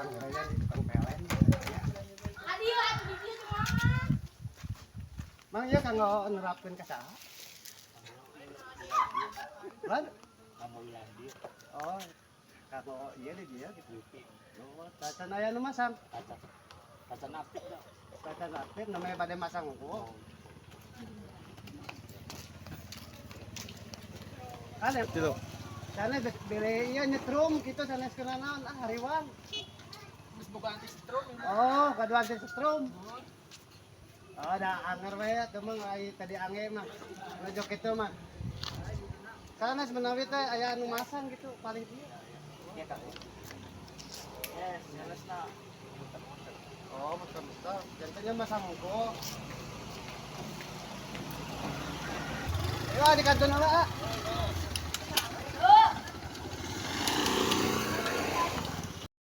Pangarayan, pangpelen. Mang iya kang nerapkeun ka saha? Lan? Kamu bilang dia Oh, kamu iya deh dia gitu. Oh, tacan aya nu masang. kaca napit dah. Tacan aktif namanya pada masang ko. Ano? Dito. Sana bili iya nyetrum gitu sana sekarang hariwang. Mas bukan anti strom ini. Oh, kaduan di setrum. Oh, ada anger we temen ai tadi ange mah. Ngajok itu mah. Sana sebenarnya teh aya anu masang gitu paling ieu. Iya kak. Yes, jelas lah. Oh, muter-muter. Jantanya masang ko. Ayo di kantor na, ah.